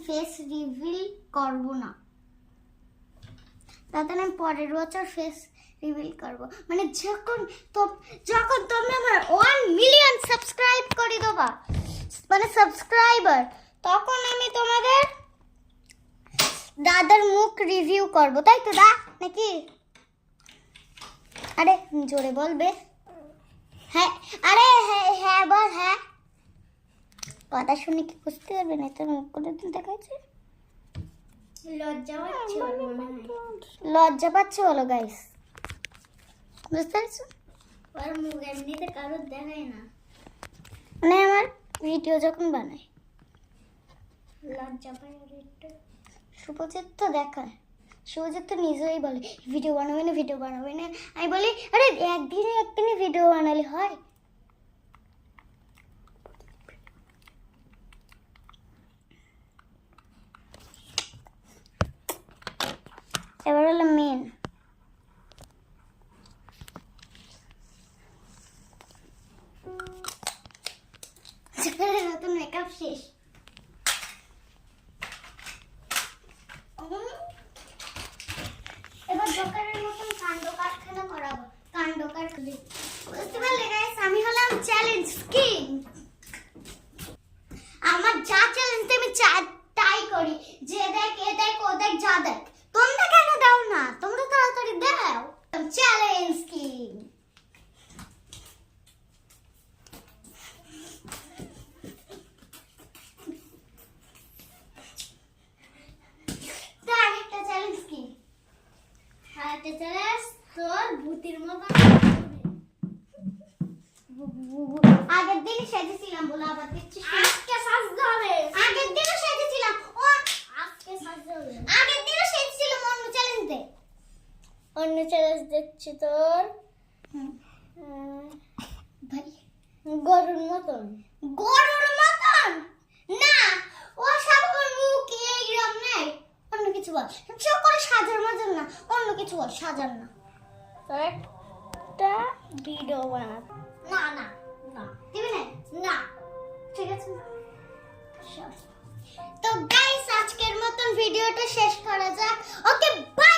Face reveal করব না, তাতে আমি পরের বছর ফেস রিভিল করব। মানে যখন তুমি আমার 1 মিলিয়ন সাবস্ক্রাইব করে দেবা, মানে সাবস্ক্রাইবার, তখন আমি তোমাদের দাদার মুখ রিভিউ করব, তাই তো দা নাকি? আরে জোরে বলবে। হ্যাঁ, আরে হ্যাঁ বল। হ্যাঁ, কথা শুনে কি বুঝতে পারবে না তোর মুখ কোনদিন দেখাচ্ছে? লজ্জা পাচ্ছে বলো গাইস, বুঝতে পারছো? আর মুখ এমনিতে কারোর দেখায় না, মানে আমার ভিডিও যখন বানাই লজ্জা পায়। আর একটু শুভজিৎ তো দেখায়, শুভজিৎ তো নিজেই বলে ভিডিও বানাবে না। আমি বলি আরে একদিনে ভিডিও বানালে হয়? এবার হলো মেন। নতুন মেকআপ শেষ। এবার দোকানের মতন কাণ্ড কারখানা করাবো, কাণ্ড কারখানা। বুঝতে পারলে গাইস, আমি হলাম চ্যালেঞ্জ কিং। আমার যা চ্যালেঞ্জ আমি তাই করি, যে দেখ এ দেখ ও দেখ যা দেখ। তোমরা কেন দাও না? তোমরা তাড়াতাড়ি দাও। Challenge king. একটা চ্যালেঞ্জ কি? একটা চ্যালেঞ্জ তোর ভূতের মতো। আগের দিন সেজেছিলাম বলে আবার দেখছিস আজকে সাজতে হবে। আগের দিনও সেজেছিলাম, ও আজকে সাজতে হবে। আগের দিনও সেজেছিলাম অন্য চ্যালেঞ্জ দে। অন্য চ্যালেঞ্জ দেখছি তোর ভাই গরুর মতন। না, ও সব মুখ এইরকম নাই, অন্য কিছু বল। চোখ করে সাজার মতন না, অন্য কিছু বল। সাজার না, তোর একটা ভিডিও বানা। না দিবি না, ঠিক আছে। তো গাইস, আজকের মতন ভিডিওটা শেষ করা যাক। Okay bye.